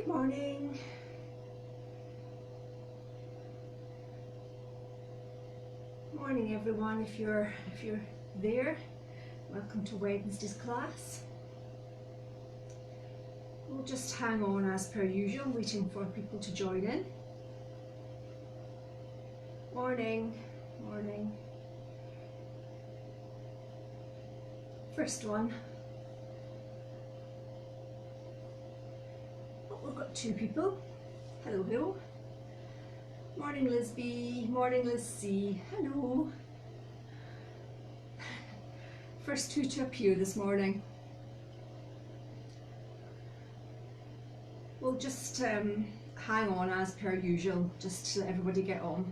Good morning. Morning everyone, if you're there. Welcome to Wednesday's class. We'll just hang on as per usual, waiting for people to join in. Morning, morning. First one. Oh, we've got two people. Hello, hello. Morning Liz B, morning Liz C, hello. First two to appear this morning. We'll just hang on as per usual, just to let everybody get on.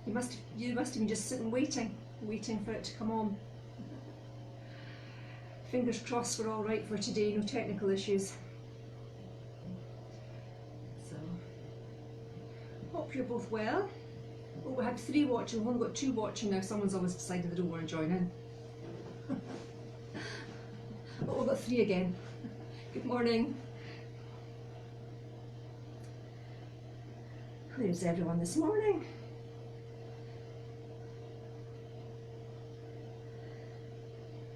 You must have been just sitting waiting for it to come on. Fingers crossed we're all right for today, no technical issues. So, hope you're both well. Oh, we had 3 watching, we've only got 2 watching now. Someone's always decided they don't want to join in. Oh, we've got 3 again. Good morning. Where's everyone this morning?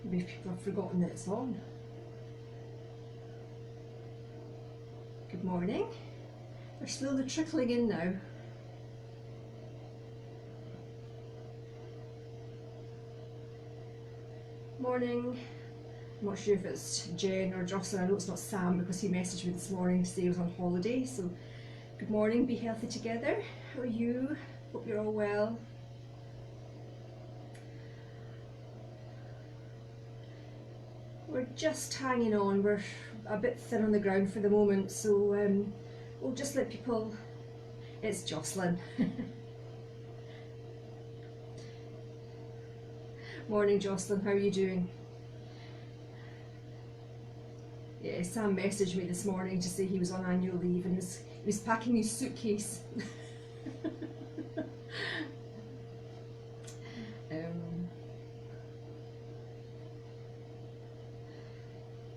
Maybe people have forgotten that it's on. Good morning. They're slowly trickling in now. Morning. I'm not sure if it's Jen or Jocelyn. I know it's not Sam because he messaged me this morning to say he was on holiday. So good morning, be healthy together. How are you? Hope you're all well. We're just hanging on. We're a bit thin on the ground for the moment, so we'll just let people. It's Jocelyn. Morning Jocelyn, how are you doing? Yeah, Sam messaged me this morning to say he was on annual leave and he was packing his suitcase.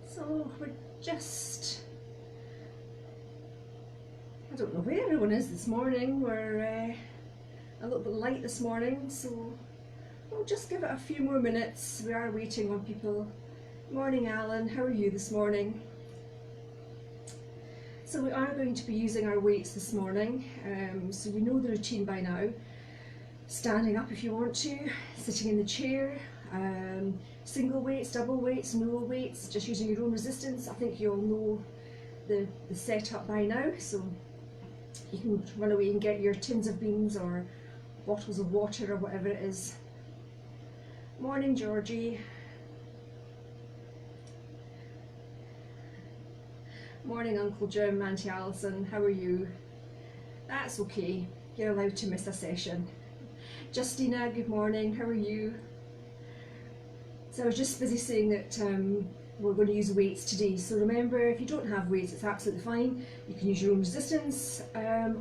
So we're just, I don't know where everyone is this morning. We're a little bit light this morning, so we'll just give it a few more minutes. We are waiting on people. Morning Alan, how are you this morning? So we are going to be using our weights this morning, so you know the routine by now. Standing up if you want to, sitting in the chair, single weights, double weights, no weights, just using your own resistance. I think you all know the setup by now, so you can run away and get your tins of beans or bottles of water or whatever it is. Morning Georgie. Morning Uncle Jim, Auntie Alison, how are you? That's okay, you're allowed to miss a session. Justina, good morning, how are you? So I was just busy saying that we're going to use weights today. So remember, if you don't have weights, it's absolutely fine. You can use your own resistance,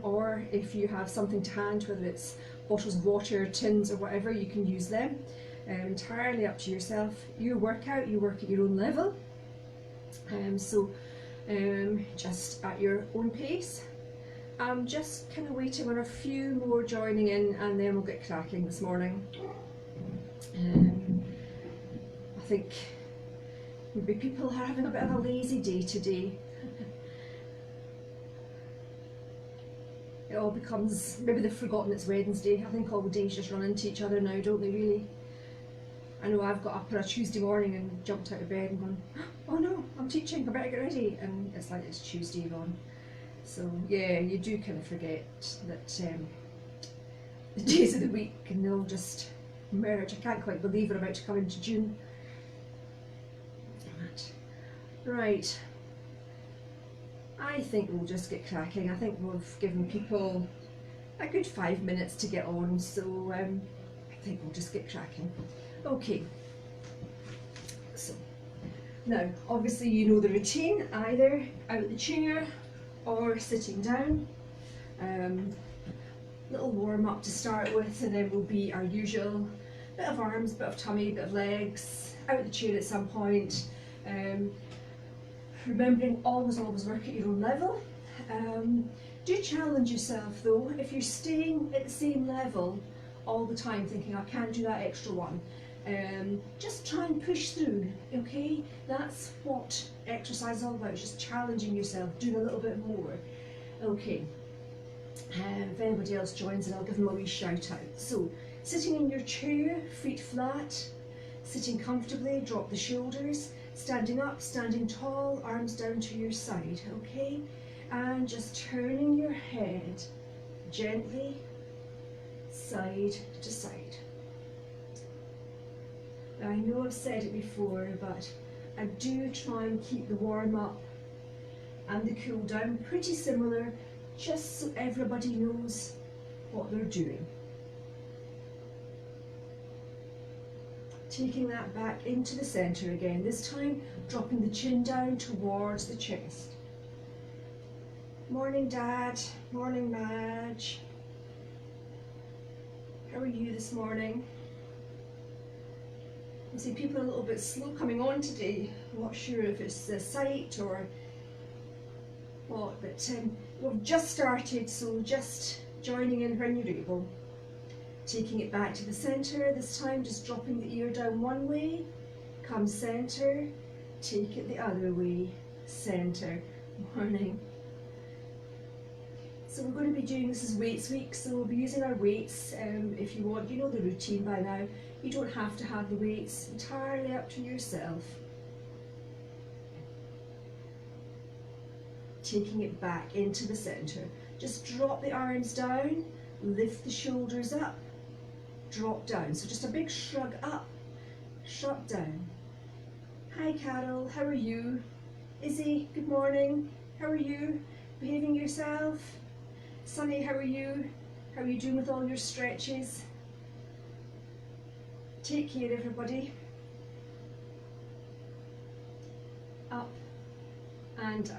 or if you have something to hand, whether it's bottles of water, tins or whatever, you can use them. Entirely up to yourself. You work at your own level. Just at your own pace. I'm just kind of waiting on a few more joining in and then we'll get cracking this morning. I think maybe people are having a bit of a lazy day today. It all becomes, maybe they've forgotten it's Wednesday. I think all the days just run into each other now, don't they really? I know I've got up on a Tuesday morning and jumped out of bed and gone, oh no, I'm teaching, I better get ready. And it's like it's Tuesday on. So yeah, you do kind of forget that the days of the week and they'll just merge. I can't quite believe we're about to come into June. Right, I think we'll just get cracking. I think we've given people a good 5 minutes to get on, so I think we'll just get cracking. Okay, so now obviously you know the routine, either out the chair or sitting down. Little warm up to start with, and then will be our usual bit of arms, bit of tummy, bit of legs, out the chair at some point. remembering always work at your own level. Do challenge yourself though. If you're staying at the same level all the time thinking I can't do that extra one, just try and push through, okay? That's what exercise is all about, just challenging yourself, doing a little bit more. Okay, if anybody else joins, I'll give them a wee shout out. So, sitting in your chair, feet flat, sitting comfortably, drop the shoulders, standing up, standing tall, arms down to your side, okay? And just turning your head gently side to side. Now, I know I've said it before, but I do try and keep the warm up and the cool down pretty similar, just so everybody knows what they're doing. Taking that back into the centre again, this time dropping the chin down towards the chest. Morning Dad, morning Madge. How are you this morning? I see people are a little bit slow coming on today. I'm not sure if it's the site or what, but we've just started, so just joining in when you're able. Taking it back to the centre, this time just dropping the ear down one way, come centre, take it the other way, centre, morning. So we're going to be doing, this is weights week, so we'll be using our weights. If you want, you know the routine by now. You don't have to have the weights, entirely up to yourself. Taking it back into the centre. Just drop the arms down, lift the shoulders up, drop down. So just a big shrug up, shrug down. Hi Carol, how are you? Izzy, good morning. How are you? Behaving yourself? Sunny, how are you? How are you doing with all your stretches? Take care everybody. Up and down.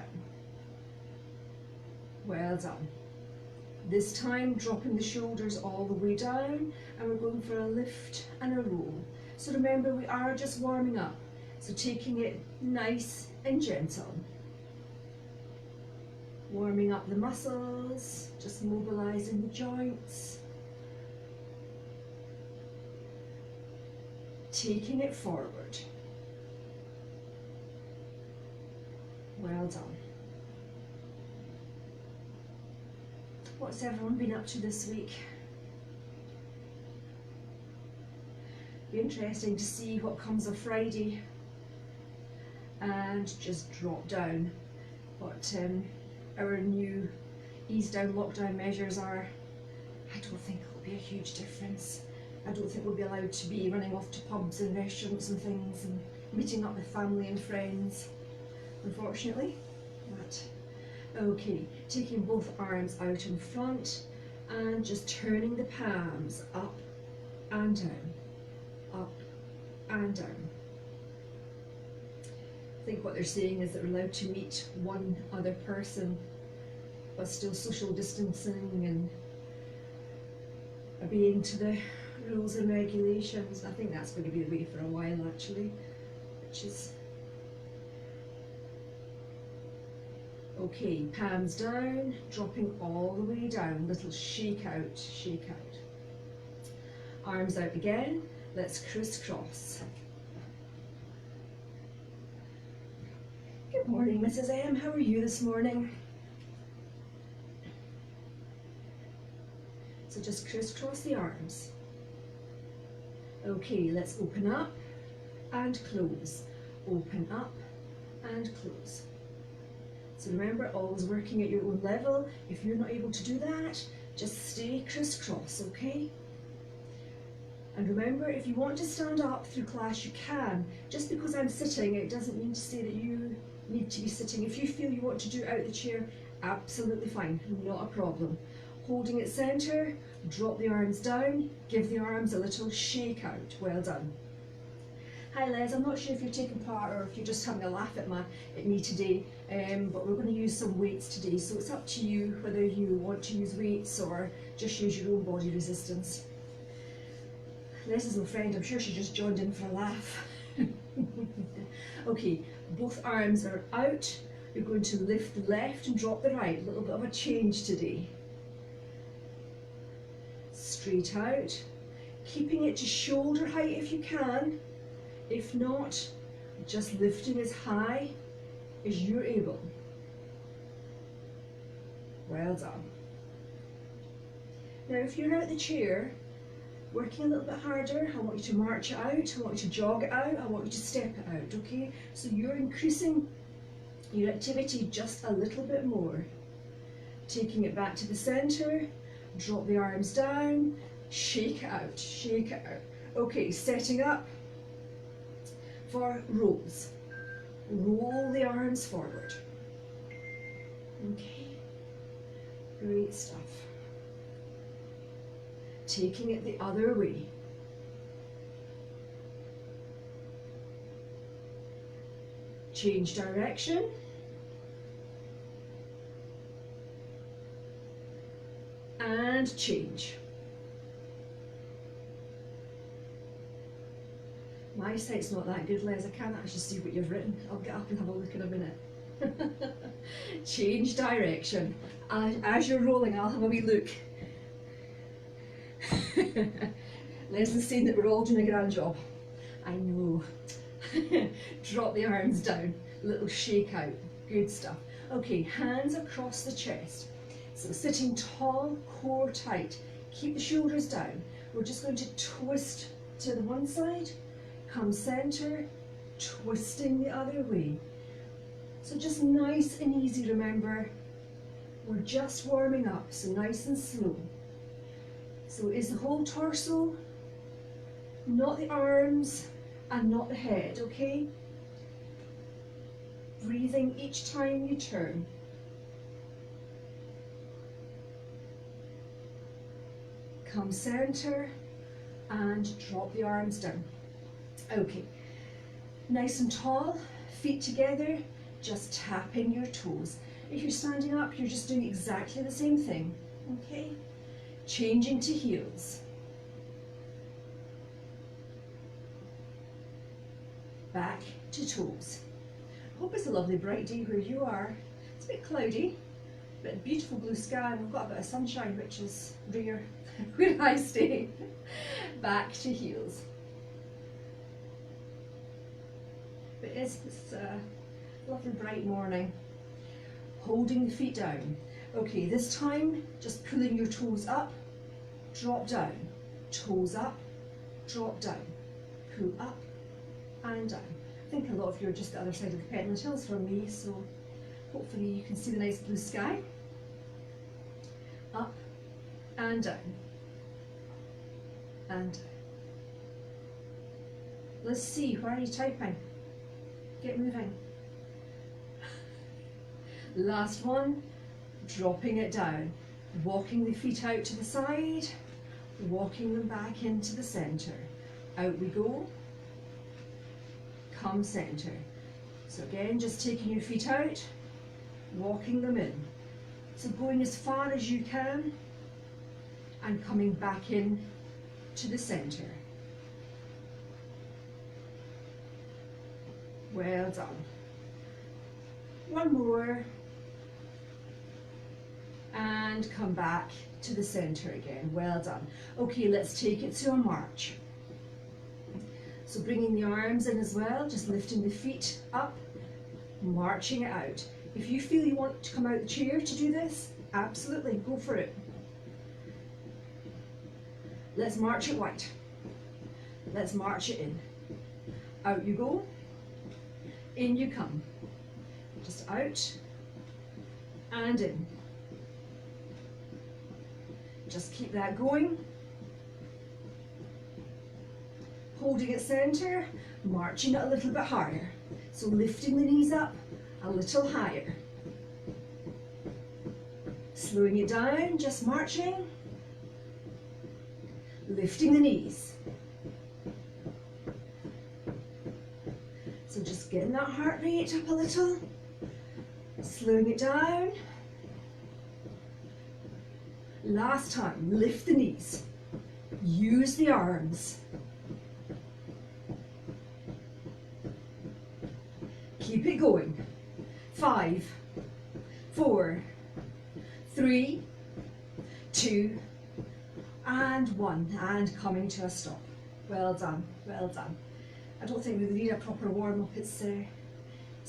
Well done. This time dropping the shoulders all the way down, and we're going for a lift and a roll. So remember, we are just warming up, so taking it nice and gentle. Warming up the muscles, just mobilizing the joints. Taking it forward. Well done. What's everyone been up to this week? Be interesting to see what comes of Friday, and just drop down what our new ease down lockdown measures are. I don't think it'll be a huge difference. I don't think we'll be allowed to be running off to pubs and restaurants and things and meeting up with family and friends, unfortunately. But okay, taking both arms out in front and just turning the palms up and down, up and down. I think what they're saying is that we're allowed to meet one other person, but still social distancing and obeying to the rules and regulations. I think that's going to be the way for a while actually, which is okay. Palms down, dropping all the way down, little shake out, shake out. Arms out again, let's crisscross. Good morning, Mrs. M. How are you this morning? So just crisscross the arms. Okay, let's open up and close. Open up and close. So remember, always working at your own level. If you're not able to do that, just stay crisscross, okay? And remember, if you want to stand up through class, you can. Just because I'm sitting, it doesn't mean to say that you need to be sitting. If you feel you want to do it out the chair, absolutely fine, not a problem. Holding it centre, drop the arms down, give the arms a little shake out. Well done. Hi Les, I'm not sure if you're taking part or if you're just having a laugh at me today, but we're going to use some weights today, so it's up to you whether you want to use weights or just use your own body resistance. Les is my friend, I'm sure she just joined in for a laugh. Okay, Both arms are out. You're going to lift the left and drop the right. A little bit of a change today. Straight out. Keeping it to shoulder height if you can. If not, just lifting as high as you're able. Well done. Now if you're out the chair, working a little bit harder, I want you to march it out, I want you to jog it out, I want you to step it out, okay? So you're increasing your activity just a little bit more. Taking it back to the centre, drop the arms down, shake it out, shake it out. Okay, setting up for rolls. Roll the arms forward. Okay, great stuff. Taking it the other way. Change direction. And change. My eyesight's not that good, Les. I can't actually see what you've written. I'll get up and have a look in a minute. Change direction. As you're rolling, I'll have a wee look. Leslie's saying that we're all doing a grand job. I know. Drop the arms down. Little shake out. Good stuff. Okay, hands across the chest. So sitting tall, core tight. Keep the shoulders down. We're just going to twist to the one side. Come centre, twisting the other way. So just nice and easy, remember. We're just warming up, so nice and slow. So is the whole torso, not the arms and not the head, okay? Breathing each time you turn. Come centre and drop the arms down. Okay, nice and tall, feet together, just tapping your toes. If you're standing up, you're just doing exactly the same thing, okay? Changing to heels. Back to toes. Hope it's a lovely bright day where you are. It's a bit cloudy, but beautiful blue sky, and we've got a bit of sunshine, which is rare where I stay. Back to heels. But it's a lovely bright morning. Holding the feet down. Okay, this time just pulling your toes up, drop down, toes up, drop down, pull up and down. I think a lot of you are just the other side of the Pentland Hills from me, so hopefully you can see the nice blue sky. Up and down, and down. Let's see, where are you typing? Get moving. Last one, dropping it down, walking the feet out to the side, walking them back into the centre. Out we go, come centre. So again, just taking your feet out, walking them in. So going as far as you can and coming back in to the centre. Well done. One more. And come back to the centre again. Well done. Okay, let's take it to a march. So bringing the arms in as well, just lifting the feet up, marching it out. If you feel you want to come out the chair to do this, absolutely, go for it. Let's march it wide. Let's march it in. Out you go, in you come. Just out and in. Just keep that going. Holding it centre, marching it a little bit higher. So lifting the knees up a little higher. Slowing it down, just marching. Lifting the knees. So just getting that heart rate up a little. Slowing it down. Last time, lift the knees. Use the arms. Keep it going. 5, 4, 3, 2, and 1, and coming to a stop. Well done, well done. I don't think we need a proper warm-up. It's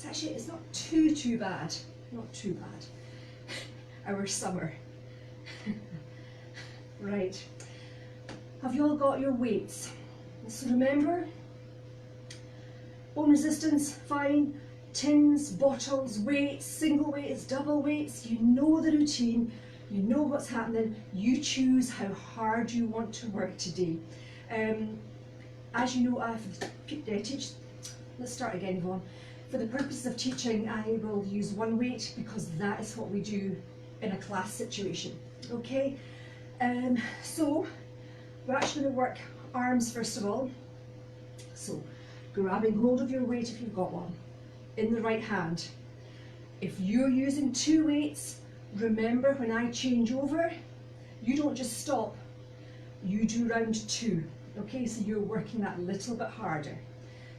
actually, it's not too bad, not too bad. Our summer. Right, have you all got your weights? So remember, bone resistance, fine, tins, bottles, weights, single weights, double weights, you know the routine, you know what's happening, you choose how hard you want to work today. As you know, let's start again, Yvonne. For the purposes of teaching, I will use one weight because that is what we do in a class situation, okay? So we're actually going to work arms first of all. So grabbing hold of your weight if you've got one in the right hand. If you're using 2 weights, remember when I change over, you don't just stop, you do round 2. Okay, so you're working that little bit harder.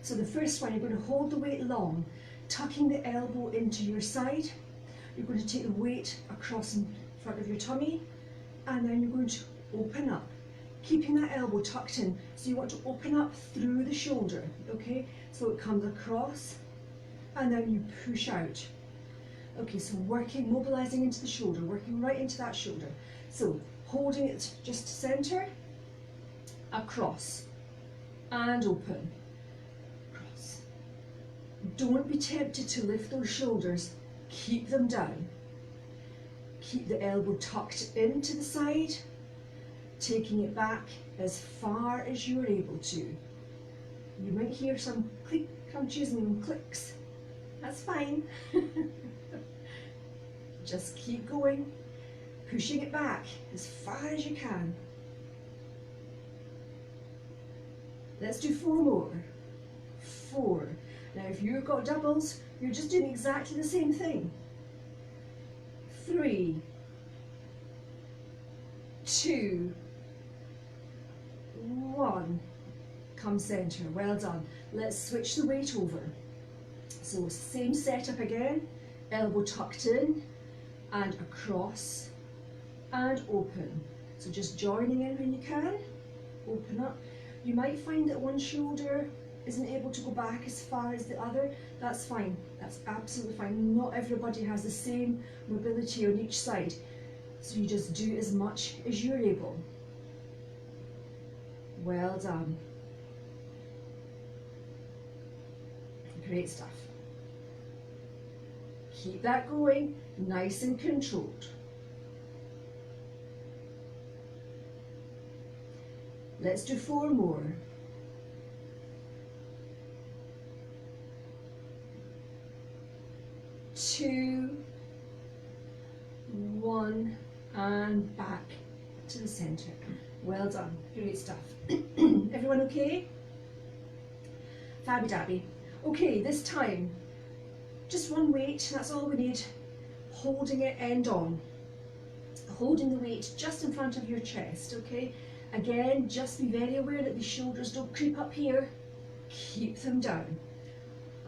So the first one, you're going to hold the weight long, tucking the elbow into your side. You're going to take the weight across in front of your tummy, and then you're going to open up, keeping that elbow tucked in. So you want to open up through the shoulder, okay? So it comes across, and then you push out. Okay, so working, mobilizing into the shoulder, working right into that shoulder. So holding it just to center, across, and open, across. Don't be tempted to lift those shoulders, keep them down. Keep the elbow tucked into the side, taking it back as far as you're able to. You might hear some click, crunches and clicks. That's fine. Just keep going, pushing it back as far as you can. Let's do 4 more. 4. Now if you've got doubles, you're just doing exactly the same thing. 3, 2, 1. Come center. Well done. Let's switch the weight over. So same setup again. Elbow tucked in and across and open. So just joining in when you can. Open up. You might find that one shoulder isn't able to go back as far as the other. That's fine. That's absolutely fine. Not everybody has the same mobility on each side. So you just do as much as you're able. Well done. Great stuff. Keep that going, nice and controlled. Let's do 4 more. 2, 1, and back to the center. Well done, great stuff. Everyone okay? Fabby dabby. Okay, this time, just one weight, that's all we need. Holding it end on. Holding the weight just in front of your chest, okay? Again, just be very aware that the shoulders don't creep up here. Keep them down.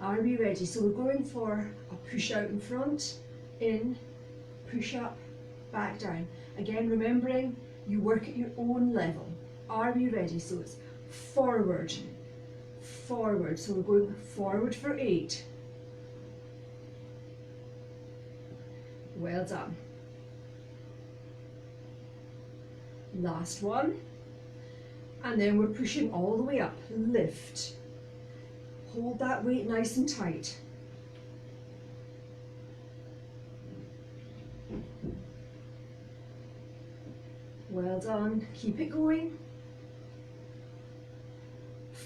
Are we ready? So we're going for a push out in front, in, push up, back down. Again, remembering you work at your own level. Are we ready? So it's forward, forward. So we're going forward for 8. Well done. Last one. And then we're pushing all the way up. Lift. Hold that weight nice and tight. Well done. Keep it going.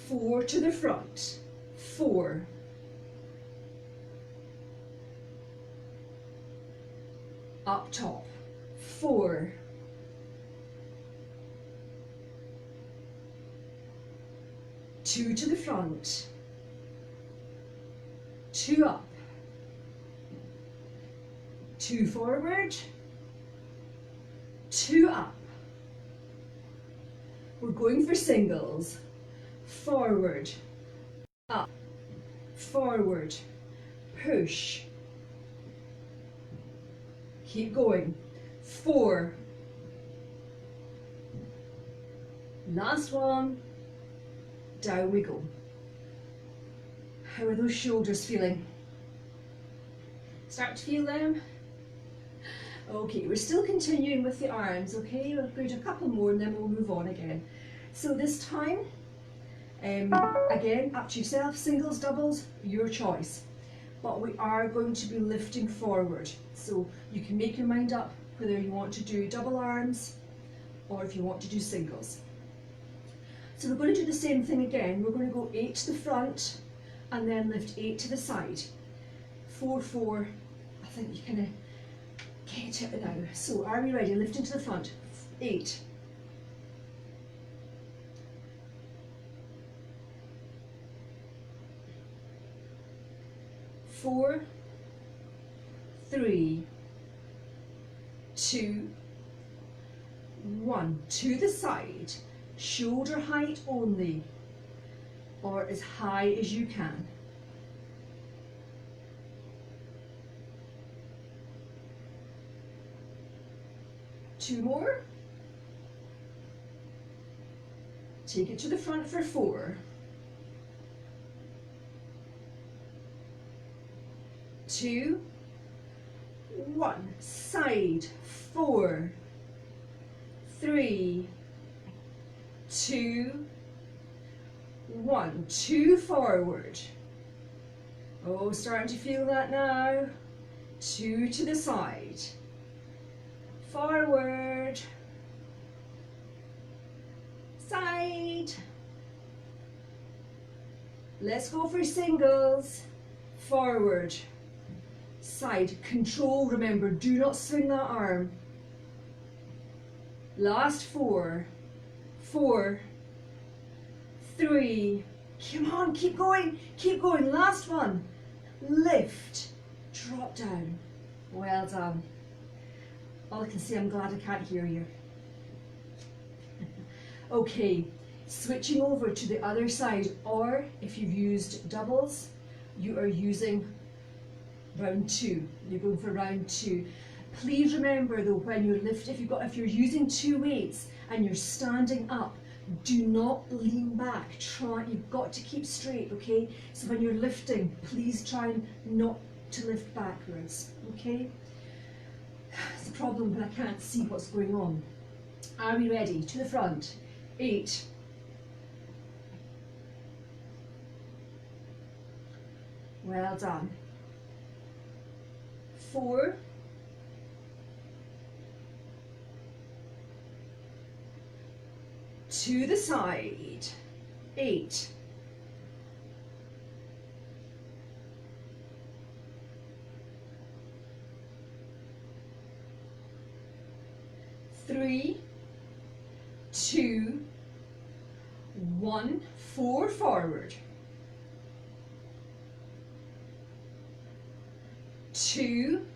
4 to the front. 4. Up top. 4. 2 to the front. 2 up. 2 forward. 2 up. We're going for singles. Forward, up, forward, push. Keep going. 4. Last one. Down we go. How are those shoulders feeling? Start to feel them? Okay, we're still continuing with the arms, okay? We'll do a couple more and then we'll move on again. So this time, again, up to yourself, singles, doubles, your choice. But we are going to be lifting forward. So you can make your mind up whether you want to do double arms or if you want to do singles. So we're going to do the same thing again. We're going to go 8 to the front and then lift 8 to the side. 4, 4. I think you kind of get it now. So are we ready? Lifting to the front. 8. 4, 3, 2, 1. To the side. Shoulder height only, or as high as you can. Two more. Take it to the front for 4. 2, 1. Side. 4, 3, 2, 1. 2 forward. Oh, starting to feel that now. 2 to the side. Forward. Side. Let's go for singles. Forward. Side. Control, remember, do not swing that arm. Last 4. 4, 3, come on, keep going, last one, lift, drop down, well done. All I can say, I'm glad I can't hear you. Okay, switching over to the other side, or if you've used doubles, you are using round 2, you're going for round 2. Please remember though, when you're lifting, if you're using 2 weights and you're standing up, do not lean back. You've got to keep straight, okay? So when you're lifting, please try not to lift backwards, okay? It's a problem when I can't see what's going on. Are we ready? To the front. 8. 'Well done. 4. 2 the side. 8. 3, 2, 1. 4 forward. 2,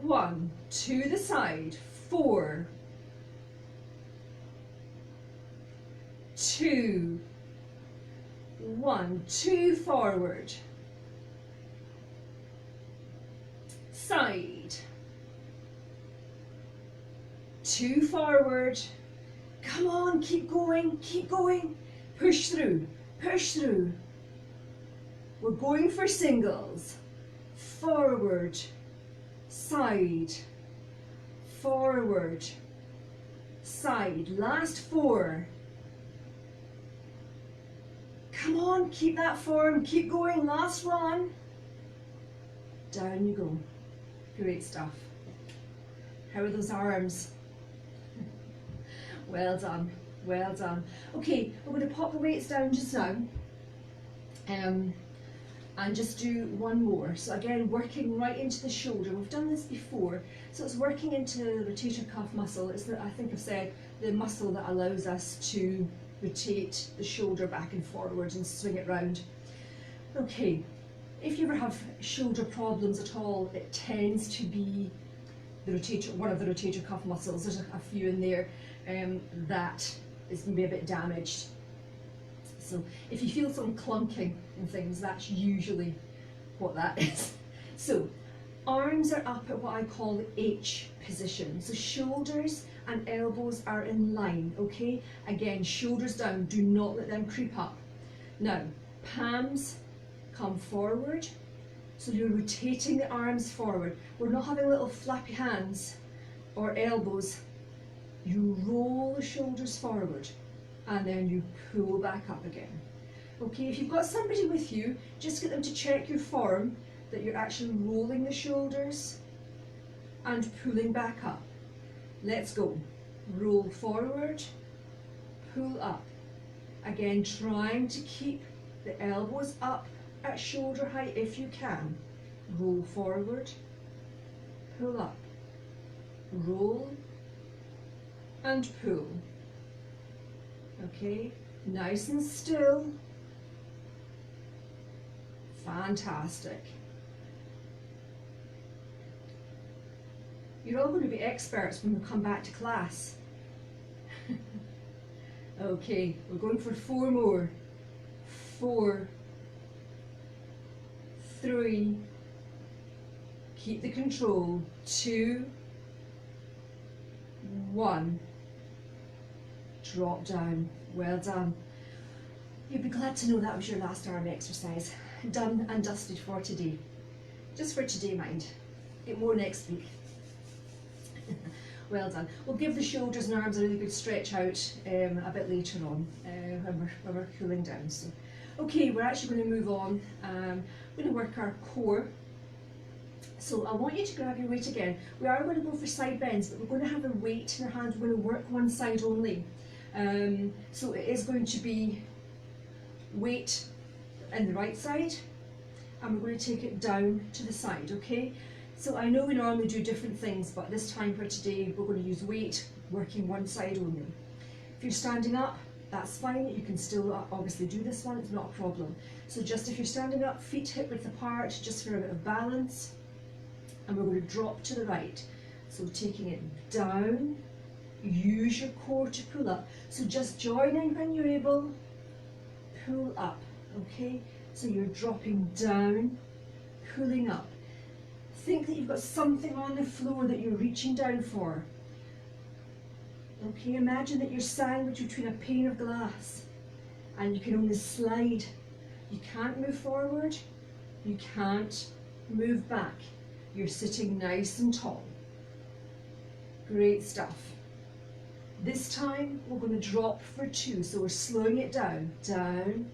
1. To the side. 4, 2, 1. 2 forward. Side. 2 forward. Come on, keep going, keep going. Push through, push through. We're going for singles. Forward, side, forward, side. Last 4. Come on, keep that form, keep going. Last one. Down you go. Great stuff. How are those arms? Well done, well done. Okay, we're going to pop the weights down just now and just do one more. So again, working right into the shoulder. We've done this before, so it's working into the rotator cuff muscle. It's I think I've said the muscle that allows us to rotate the shoulder back and forward and swing it round. Okay, if you ever have shoulder problems at all, it tends to be the one of the rotator cuff muscles. There's a few in there that is maybe a bit damaged. So if you feel some clunking and things, that's usually what that is. So arms are up at what I call the H position. So shoulders and elbows are in line, okay? Again, shoulders down, do not let them creep up. Now, palms come forward, so you're rotating the arms forward. We're not having little flappy hands or elbows. You roll the shoulders forward and then you pull back up again. Okay, if you've got somebody with you, just get them to check your form, that you're actually rolling the shoulders and pulling back up. Let's go. Roll forward, pull up. Again, trying to keep the elbows up at shoulder height if you can. Roll forward, pull up, roll and pull. Okay, nice and still. Fantastic. You're all going to be experts when we come back to class. Okay, we're going for 4 more. 4, 3, keep the control, 2, 1, drop down. Well done. You'll be glad to know that was your last arm exercise. Done and dusted for today. Just for today, mind. Get more next week. Well done. We'll give the shoulders and arms a really good stretch out a bit later on when we're cooling down. So, okay, we're actually going to move on. We're going to work our core. So I want you to grab your weight again. We are going to go for side bends, but we're going to have a weight in our hand. We're going to work one side only. So it is going to be weight in the right side, and we're going to take it down to the side, okay? So I know we normally do different things, but this time for today, we're going to use weight, working one side only. If you're standing up, that's fine. You can still obviously do this one, it's not a problem. So just if you're standing up, feet hip width apart, just for a bit of balance, and we're going to drop to the right. So taking it down, use your core to pull up. So just join in when you're able, pull up, okay? So you're dropping down, pulling up. Think that you've got something on the floor that you're reaching down for. Okay, imagine that you're sandwiched between a pane of glass and you can only slide. You can't move forward, you can't move back. You're sitting nice and tall. Great stuff. This time we're going to drop for 2, so we're slowing it down, down,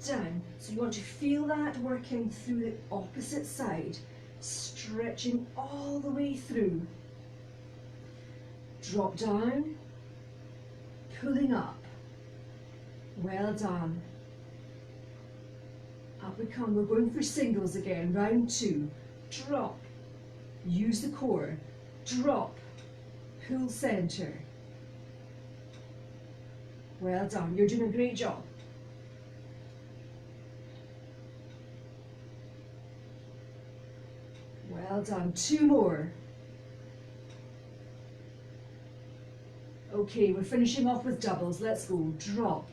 down. So you want to feel that working through the opposite side, stretching all the way through. Drop down, pulling up. Well done. Up we come. We're going for singles again. Round 2. Drop. Use the core. Drop. Pull center. Well done. You're doing a great job. Well done. 2 more. Okay, we're finishing off with doubles. Let's go. Drop,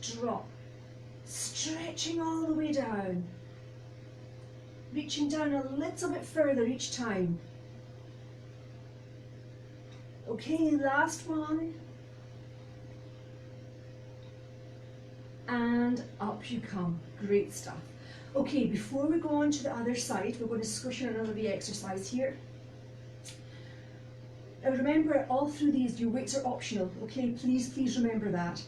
drop, stretching all the way down. Reaching down a little bit further each time. Okay, last one. And up you come. Great stuff. Okay, before we go on to the other side, we're going to squish in another wee exercise here. Now remember, all through these, your weights are optional, okay? Please remember that.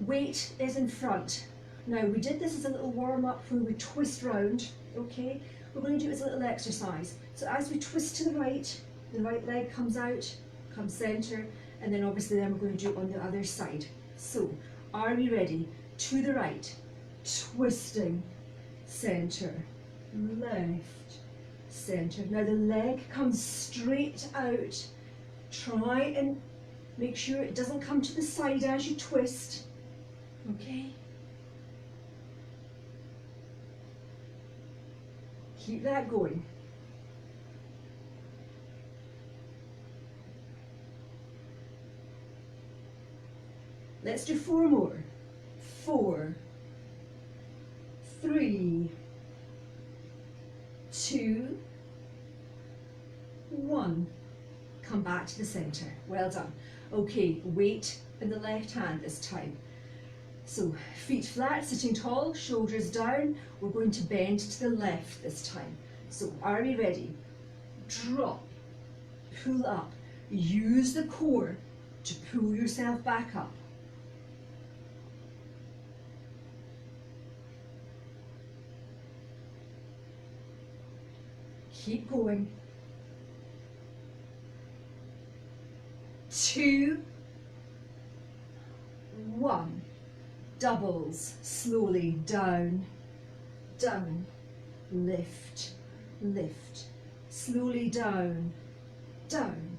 Weight is in front. Now, we did this as a little warm-up where we twist round, okay? We're going to do it as a little exercise. So as we twist to the right leg comes out, comes centre, and then obviously then we're going to do it on the other side. So, are we ready? To the right, twisting, centre, left, centre. Now the leg comes straight out. Try and make sure it doesn't come to the side as you twist, okay? Keep that going. Let's do 4 more. 4, 3, 2, 1. Come back to the center. Well done. Okay, weight in the left hand this time. So feet flat, sitting tall, shoulders down. We're going to bend to the left this time. So are we ready? Drop, pull up. Use the core to pull yourself back up. Keep going. 2, 1. Doubles, slowly down, down, lift, lift, slowly down, down,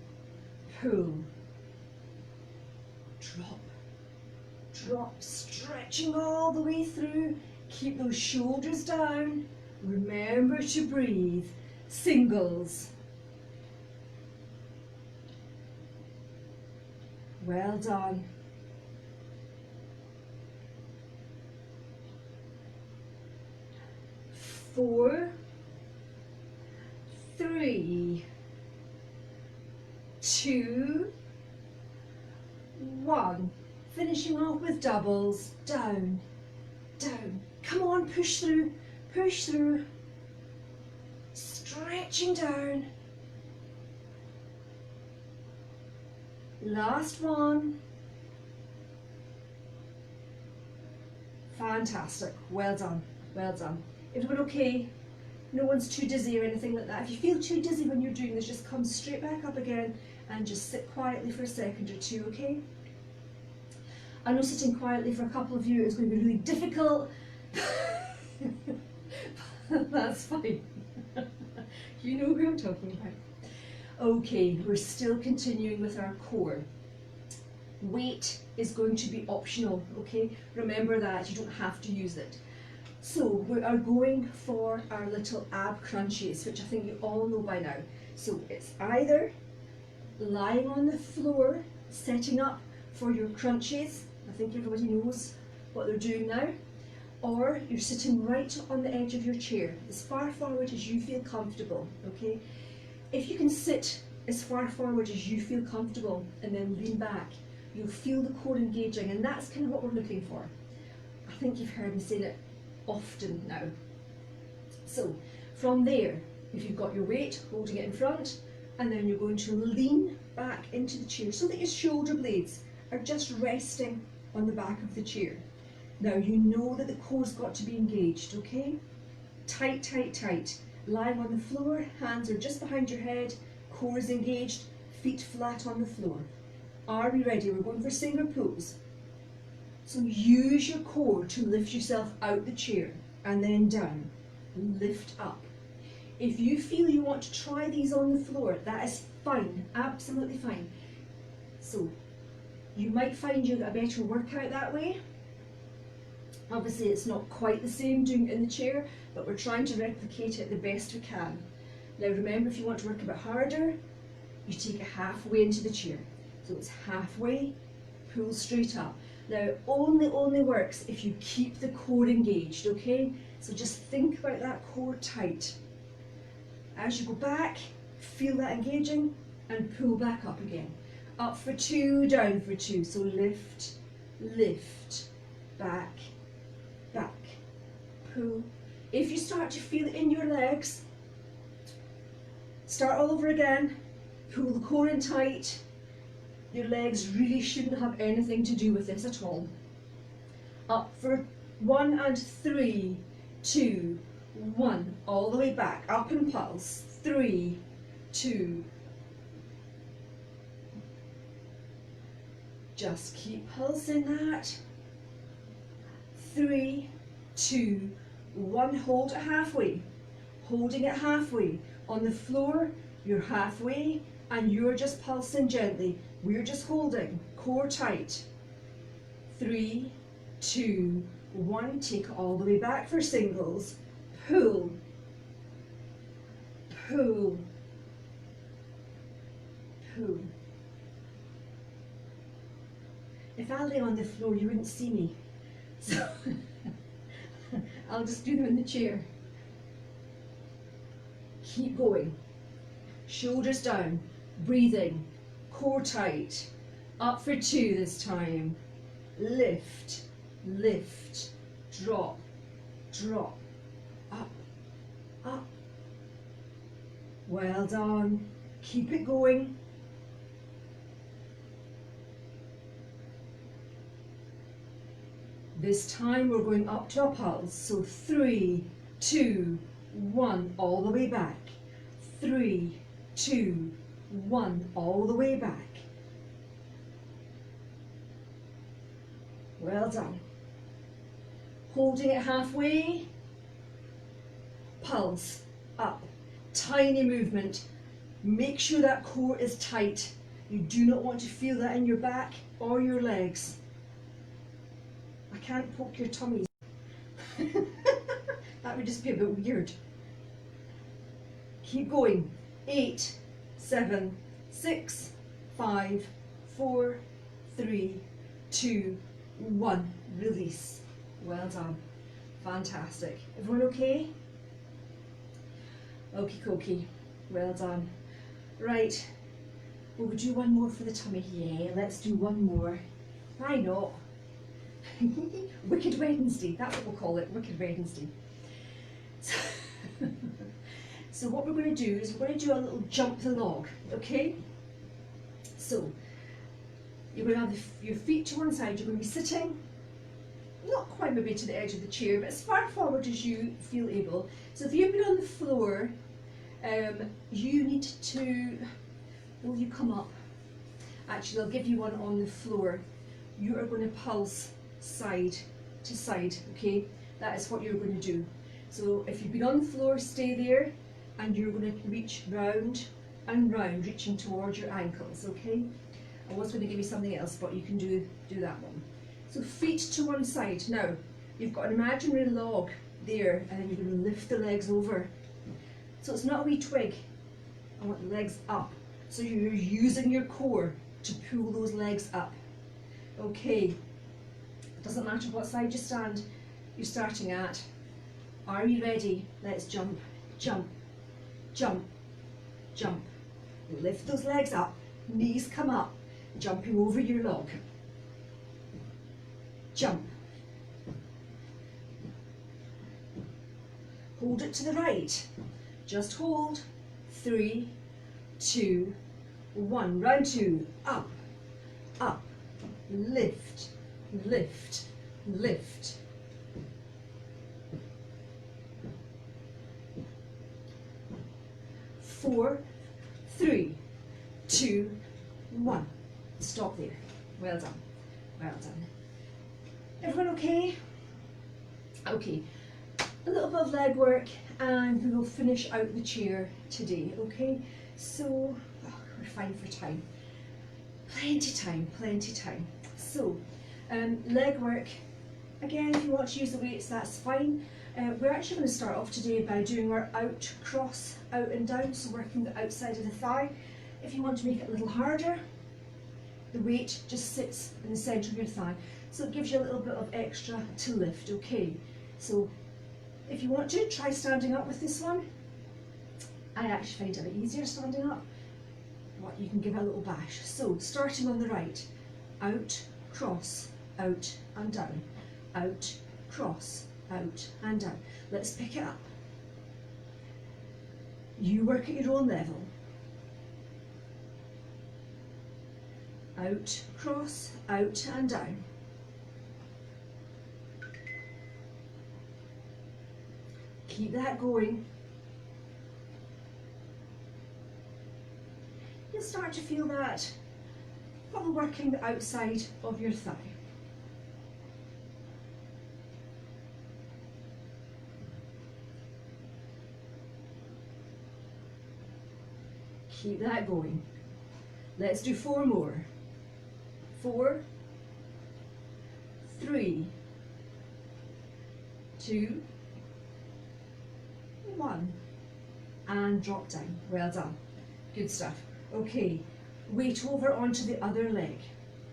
pull, drop, drop, stretching all the way through. Keep those shoulders down. Remember to breathe. Singles. Well done. Four, 3, 2, 1. Finishing off with doubles. Down, down. Come on, push through, push through. Stretching down. Last one. Fantastic. Well done. Well done. Everyone okay? No one's too dizzy or anything like that. If you feel too dizzy when you're doing this, just come straight back up again and just sit quietly for a second or two, okay? I know sitting quietly for a couple of you is going to be really difficult. That's fine. You know who I'm talking about. Okay, we're still continuing with our core. Weight is going to be optional, okay? Remember that, you don't have to use it. So we are going for our little ab crunches, which I think you all know by now. So it's either lying on the floor, setting up for your crunches. I think everybody knows what they're doing now. Or you're sitting right on the edge of your chair, as far forward as you feel comfortable, okay? If you can sit as far forward as you feel comfortable and then lean back, you'll feel the core engaging, and that's kind of what we're looking for. I think you've heard me saying it often now. So from there, if you've got your weight, holding it in front, and then you're going to lean back into the chair so that your shoulder blades are just resting on the back of the chair. Now you know that the core's got to be engaged, okay? Tight, tight, tight. Lying on the floor, hands are just behind your head, core is engaged, feet flat on the floor. Are we ready? We're going for single pulls. So use your core to lift yourself out the chair and then down. Lift up. If you feel you want to try these on the floor, that is fine, absolutely fine. So you might find you get a better workout that way. Obviously it's not quite the same doing it in the chair, but we're trying to replicate it the best we can. Now remember, if you want to work a bit harder, you take it halfway into the chair. So it's halfway, pull straight up. Now it only works if you keep the core engaged, okay? So just think about that core tight. As you go back, feel that engaging and pull back up again. Up for 2, down for 2. So lift, lift, back, back, pull. If you start to feel it in your legs, start all over again. Pull the core in tight. Your legs really shouldn't have anything to do with this at all. Up for 1 and 3, 2, 1. All the way back. Up and pulse. 3, 2. Just keep pulsing that. 3, 2, 1. Hold it halfway. Holding it halfway. On the floor, you're halfway and you're just pulsing gently. We're just holding. Core tight. 3, 2, 1. Take it all the way back for singles. Pull. Pull. Pull. If I lay on the floor, you wouldn't see me. So I'll just do them in the chair. Keep going. Shoulders down, breathing, core tight. Up for 2 this time. Lift, lift, drop, drop, up, up. Well done. Keep it going. This time we're going up to a pulse. So 3, 2, 1, all the way back. 3, 2, 1, all the way back. Well done. Holding it halfway. Pulse, up. Tiny movement. Make sure that core is tight. You do not want to feel that in your back or your legs. I can't poke your tummies. That would just be a bit weird. Keep going. 8, 7, 6, 5, 4, 3, 2, 1. Release. Well done. Fantastic. Everyone okay? Okie dokie. Well done. Right. Will we do one more for the tummy? Yeah, let's do one more. Why not? Wicked Wednesday. That's what we'll call it. Wicked Wednesday. So what we're going to do is we're going to do a little jump the log. Okay? So you're going to have your feet to one side. You're going to be sitting, not quite maybe to the edge of the chair, but as far forward as you feel able. So if you've been on the floor, you need to, will you come up? Actually, I'll give you one on the floor. You are going to pulse side to side, okay? That is what you're going to do. So if you've been on the floor, stay there, and you're going to reach round and round, reaching towards your ankles, okay? I was going to give you something else, but you can do that one. So feet to one side. Now, you've got an imaginary log there, and then you're going to lift the legs over. So it's not a wee twig. I want the legs up. So you're using your core to pull those legs up. Okay. It doesn't matter what side you stand, you're starting at. Are you ready? Let's jump, jump, jump, jump. Lift those legs up, knees come up, jumping over your log. Jump. Hold it to the right. Just hold. 3, 2, 1. Round 2. Up, up, lift, lift, lift. 4, 3, 2, 1. Stop there. Well done. Well done. Everyone okay? Okay. A little bit of leg work and we will finish out the chair today, okay? So, we're fine for time. Plenty time, plenty time. So, leg work. Again, if you want to use the weights, that's fine. We're actually going to start off today by doing our out, cross, out and down, so working the outside of the thigh. If you want to make it a little harder, the weight just sits in the centre of your thigh, so it gives you a little bit of extra to lift, okay? So if you want to, try standing up with this one. I actually find it a bit easier standing up, but you can give it a little bash. So starting on the right, out, cross, out and down, out, cross, out and down. Let's pick it up. You work at your own level. Out, cross, out and down. Keep that going. You'll start to feel that probably working the outside of your thigh. Keep that going. Let's do 4 more. 4, 3, 2, 1, and drop down. Well done. Good stuff. Okay, weight over onto the other leg.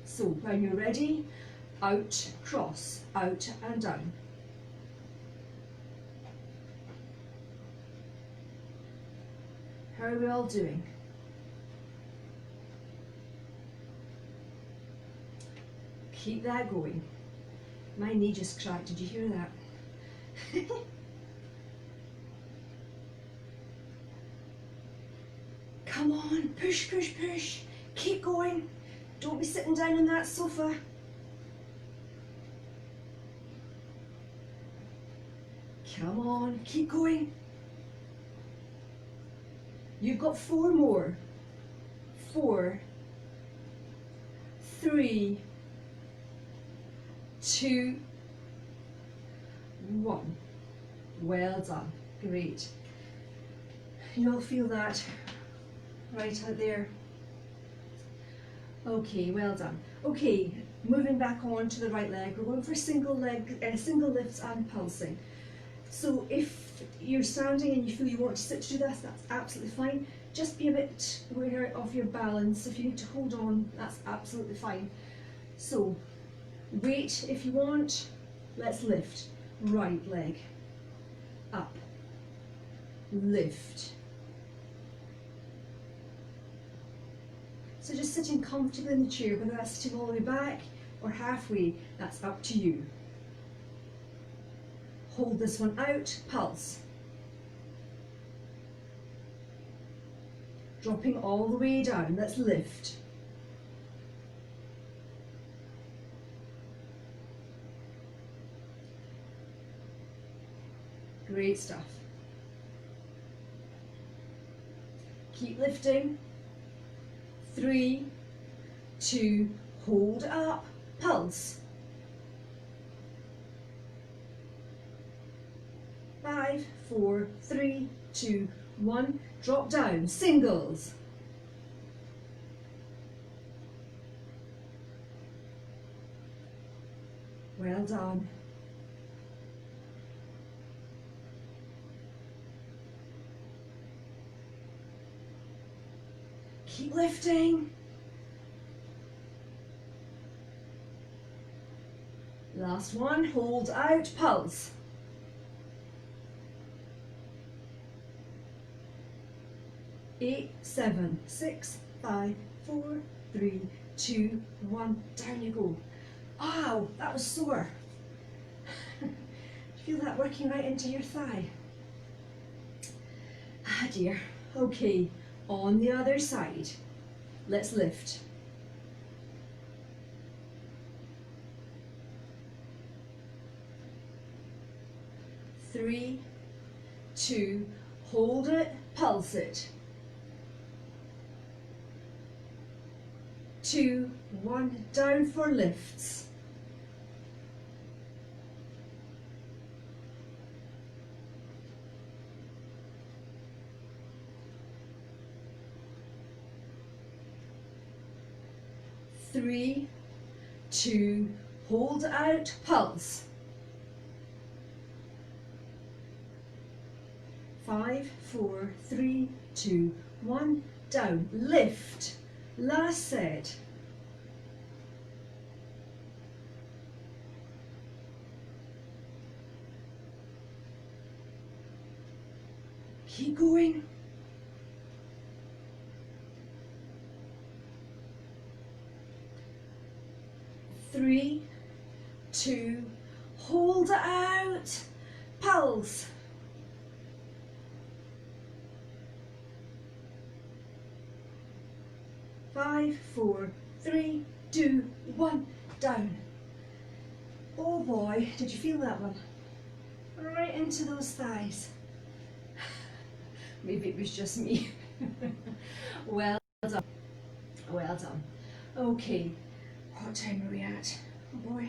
So when you're ready, out, cross, out and down. How are we all doing? Keep that going. My knee just cracked, did you hear that? Come on, push, push, push. Keep going. Don't be sitting down on that sofa. Come on, keep going. You've got 4 more. 4, 3, 2, 1. Well done. Great. You'll feel that right out there. Okay, well done. Okay, moving back on to the right leg. We're going for single lifts and pulsing. So if you're standing and you feel you want to sit to do this, that's absolutely fine. Just be a bit aware of your balance. If you need to hold on, that's absolutely fine. So wait if you want. Let's lift. Right leg up, lift. So just sitting comfortably in the chair, whether that's sitting all the way back or halfway, that's up to you. Hold this one out, pulse. Dropping all the way down, let's lift. Great stuff. Keep lifting. 3, 2, hold up, pulse. 5, 4, 3, 2, 1, drop down, singles. Well done. Keep lifting. Last one, hold out, pulse. 8, 7, 6, 5, 4, 3, 2, 1, down you go. Ow, that was sore. Feel that working right into your thigh. Ah dear. Okay, on the other side. Let's lift. 3, 2, hold it, pulse it. 2, 1, down for lifts. Three, 2, hold out, pulse. 5, 4, 3, 2, 1, down, lift. Last set. Keep going. Three, 2, hold it out, pulse. 5, 4, 3, 2, 1, down. Oh boy, did you feel that one? Right into those thighs. Maybe it was just me. Well done. Well done. Okay, what time are we at? Oh boy,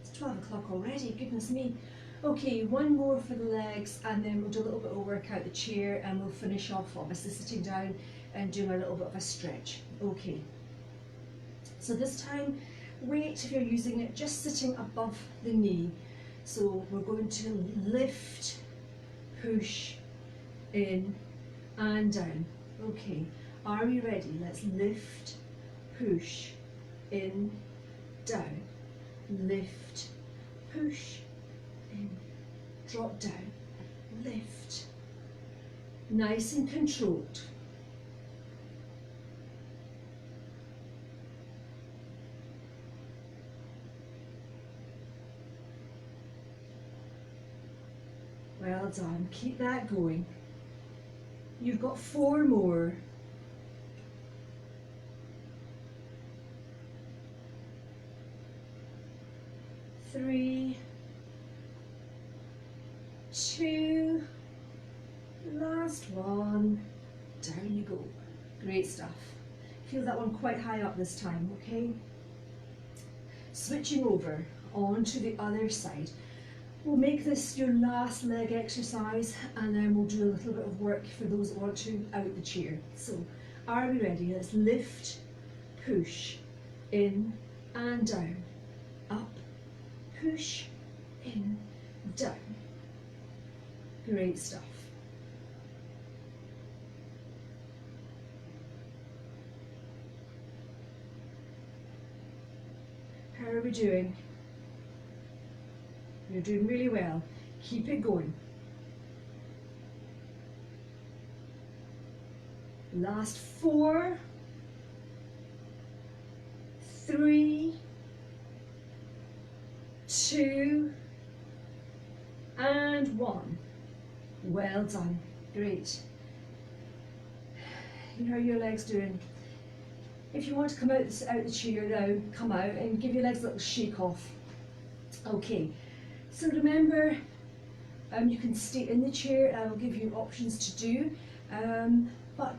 it's 12 o'clock already, goodness me. Okay, one more for the legs and then we'll do a little bit of work out the chair and we'll finish off obviously sitting down and doing a little bit of a stretch. Okay, so this time weight, if you're using it, just sitting above the knee. So we're going to lift, push, in and down. Okay, are we ready? Let's lift, push, in, down, lift, push, in, drop down, lift, Nice and controlled. Well done, keep that going. You've got 4 more. 3, 2, last one, down you go. Great stuff. Feel that one quite high up this time, okay? Switching over onto the other side. We'll make this your last leg exercise, and then we'll do a little bit of work for those that want to out the chair. So, are we ready? Let's lift, push, in and down, up, push, in, down. Great stuff. How are we doing? You're doing really well. Keep it going. Last 4, 3, 2, and 1. Well done. Great. How are your legs doing? If you want to come out the chair now, come out and give your legs a little shake off. Okay. So remember, you can stay in the chair. I will give you options to do. But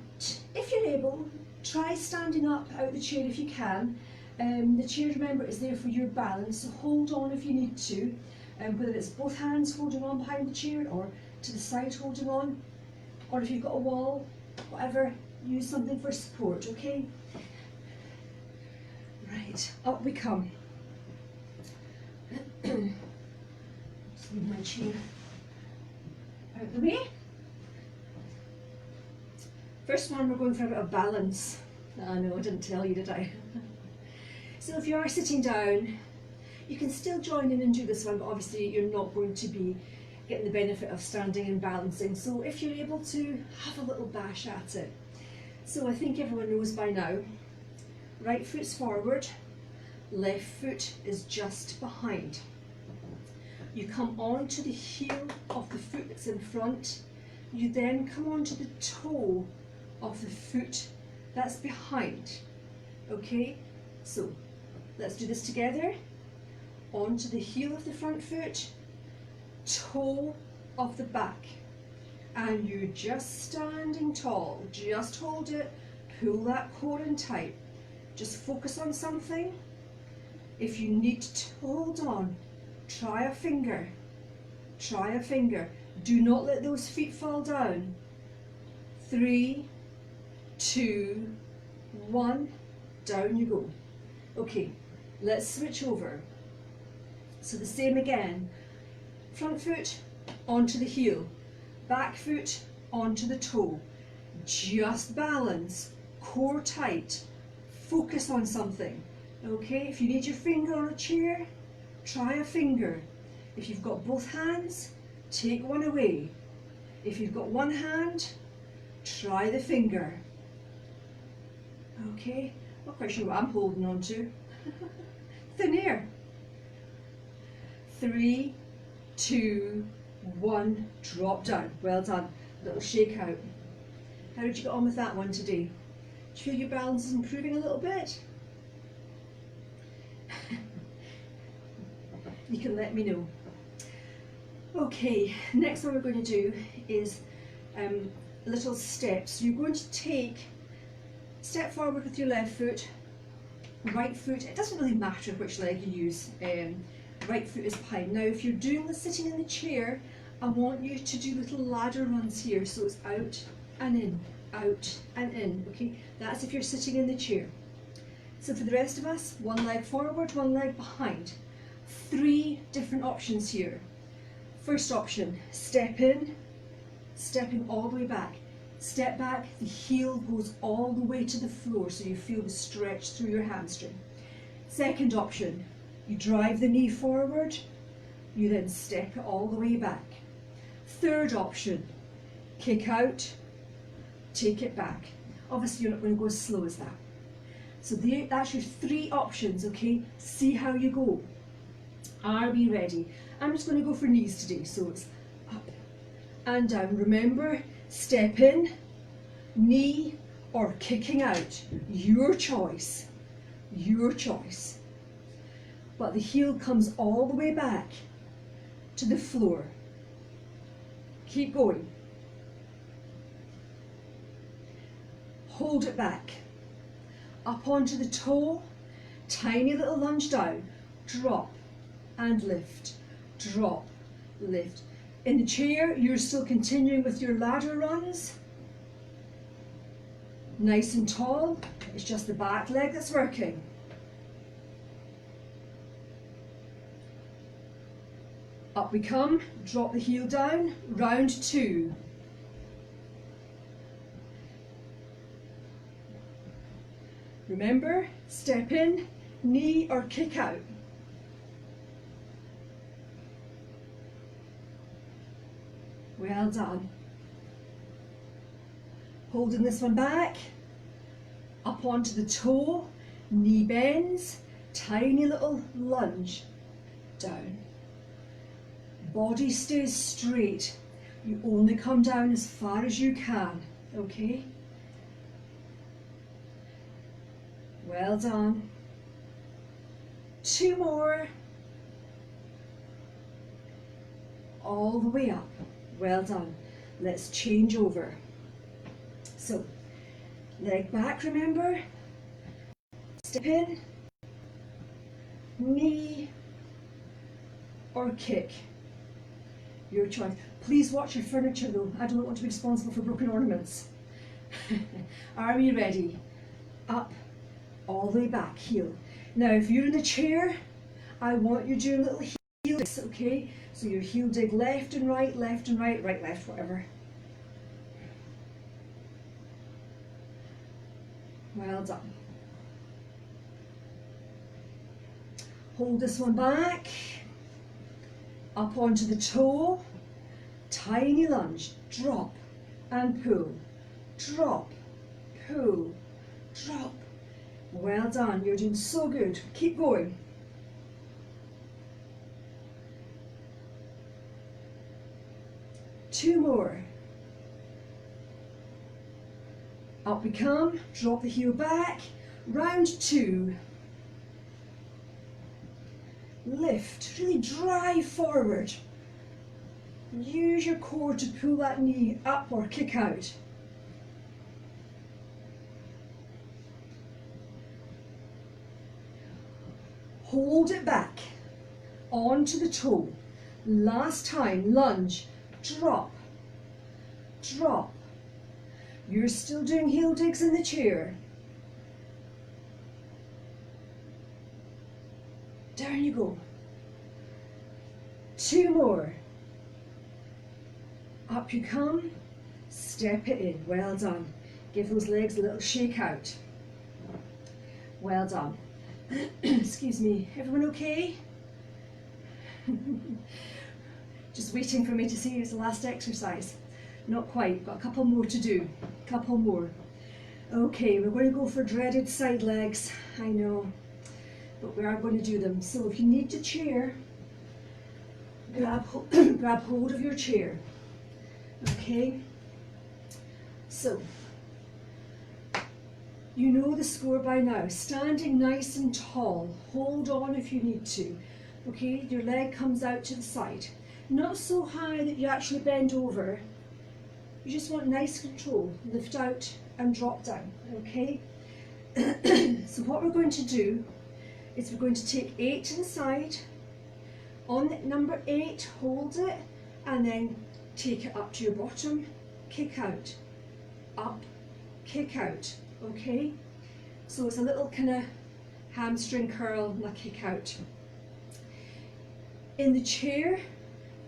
if you're able, try standing up out the chair if you can. The chair, remember, is there for your balance, so hold on if you need to. Whether it's both hands holding on behind the chair or to the side holding on, or if you've got a wall, whatever, use something for support, okay? Right, up we come. Just leave my chair out the way. First one, we're going for a bit of balance. I know, I didn't tell you, did I? So if you are sitting down, you can still join in and do this one, but obviously you're not going to be getting the benefit of standing and balancing. So if you're able to, have a little bash at it. So I think everyone knows by now, right foot's forward, left foot is just behind. You come on to the heel of the foot that's in front. You then come on to the toe of the foot that's behind. Okay, so let's do this together. Onto the heel of the front foot, toe of the back, and you're just standing tall. Just hold it, pull that core in tight. Just focus on something. If you need to hold on, try a finger. Try a finger. Do not let those feet fall down. 3, 2, 1, down you go. Okay, let's switch over. So the same again. Front foot onto the heel, back foot onto the toe. Just balance, core tight, focus on something. Okay, if you need your finger on a chair, try a finger. If you've got both hands, take one away. If you've got one hand, try the finger. Okay, not quite sure what I'm holding on to. Thin air. 3, 2, 1, drop down. Well done. Little shake out. How did you get on with that one today? Do you feel your balance is improving a little bit? You can let me know. Okay, next one we're going to do is little steps. You're going to step forward with your left foot, right foot, it doesn't really matter which leg you use, right foot is behind. Now if you're doing this sitting in the chair, I want you to do little ladder runs here, so it's out and in, out and in, okay? That's if you're sitting in the chair. So for the rest of us, one leg forward, one leg behind. 3 different options here. First option, step in, stepping all the way back. Step back, the heel goes all the way to the floor so you feel the stretch through your hamstring. Second option, you drive the knee forward, you then step it all the way back. Third option, kick out, take it back. Obviously you're not going to go as slow as that. So that's your 3 options, okay? See how you go. Are we ready? I'm just going to go for knees today, so it's up and down. Remember, step in, knee or kicking out, your choice, your choice. But the heel comes all the way back to the floor. Keep going. Hold it back. Up onto the toe, tiny little lunge down, drop and lift, drop, lift. In the chair, you're still continuing with your ladder runs. Nice and tall, it's just the back leg that's working. Up we come, drop the heel down, round 2. Remember, step in, knee or kick out. Well done. Holding this one back, up onto the toe, knee bends, tiny little lunge, down. Body stays straight. You only come down as far as you can, okay? Well done. 2 more. All the way up. Well done. Let's change over. So, leg back, remember? Step in, knee or kick. Your choice. Please watch your furniture though. I don't want to be responsible for broken ornaments. Are we ready? Up, all the way back, heel. Now if you're in a chair, I want you to do a little heel dig, okay? So your heel dig left and right, right, left, whatever. Well done. Hold this one back, up onto the toe, tiny lunge, drop and pull, drop, pull, drop. Well done, you're doing so good. Keep going. Two more. Up we come, drop the heel back, round 2. Lift, really drive forward. Use your core to pull that knee up or kick out. Hold it back, onto the toe. Last time, lunge, drop, drop. You're still doing heel digs in the chair. Down you go. 2 more. Up you come, step it in. Well done. Give those legs a little shake out. Well done. Excuse me, everyone okay? Just waiting for me to see it's the last exercise. Not quite, got a couple more to do. Couple more. Okay, we're going to go for dreaded side legs, I know, but we are going to do them. So if you need a chair, grab hold of your chair. Okay, so you know the score by now. Standing nice and tall, hold on if you need to. Okay, your leg comes out to the side, not so high that you actually bend over. You just want nice control. Lift out and drop down, okay? So what we're going to do is we're going to take 8 to the side. On number 8, hold it, and then take it up to your bottom, kick out, up, kick out, okay? So it's a little kind of hamstring curl and a kick out. In the chair,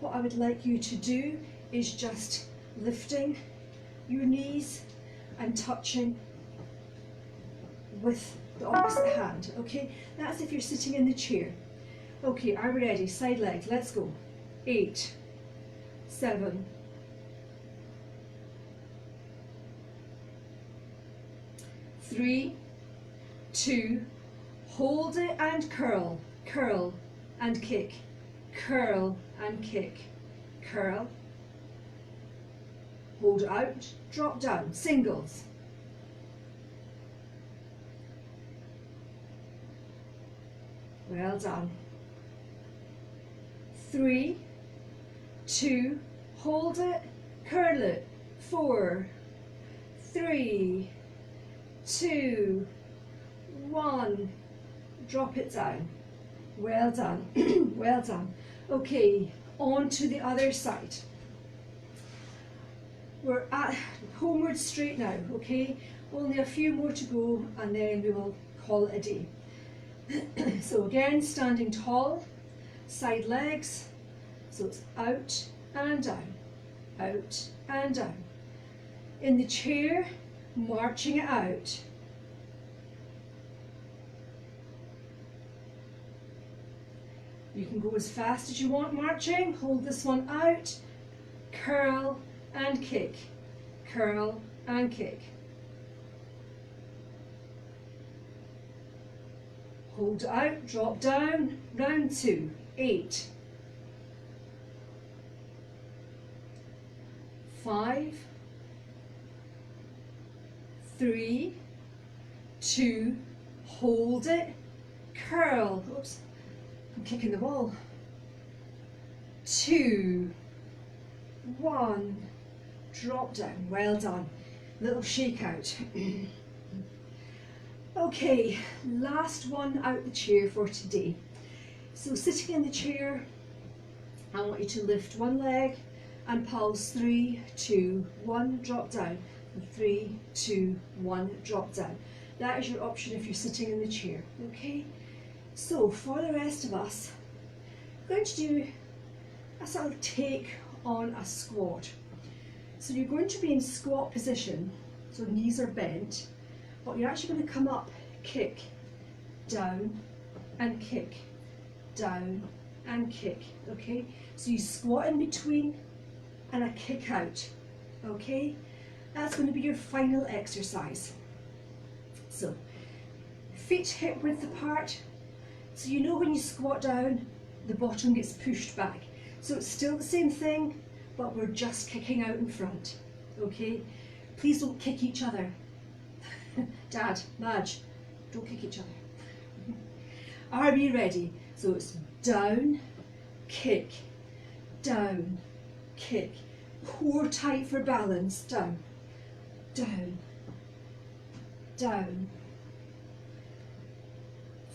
what I would like you to do is just lifting your knees and touching with the opposite hand, okay? That's if you're sitting in the chair. Okay, are we ready? Side legs, let's go. 8, 7, 3, 2, hold it and curl, curl and kick, curl and kick, curl, hold it out, drop down, singles. Well done. 3, 2, hold it, curl it, 4, 3, 2, 1, drop it down. Well done, well done. Okay, on to the other side. We're at homeward straight now, okay? Only a few more to go and then we will call it a day. So again, standing tall, side legs, so it's out and down, out and down. In the chair, marching it out. You can go as fast as you want marching, hold this one out, curl and kick, curl and kick. Hold out, drop down, round 2, 8, 5, 3, 2, hold it, curl, oops, I'm kicking the wall, 2, 1, drop down, well done, little shake out. Okay, last one out the chair for today. So sitting in the chair, I want you to lift one leg and pulse 3, 2, 1, drop down, and 3, 2, 1, drop down. That is your option if you're sitting in the chair, okay? So for the rest of us, we're going to do a sort of take on a squat. So you're going to be in squat position, so knees are bent, but you're actually going to come up, kick, down and kick, down and kick, okay? So you squat in between and a kick out, okay? That's going to be your final exercise. So, feet hip width apart, so you know when you squat down, the bottom gets pushed back. So it's still the same thing, but we're just kicking out in front, okay? Please don't kick each other. Dad, Madge, don't kick each other. Are we ready? So it's down, kick, down, kick. Core tight for balance, down, down, down.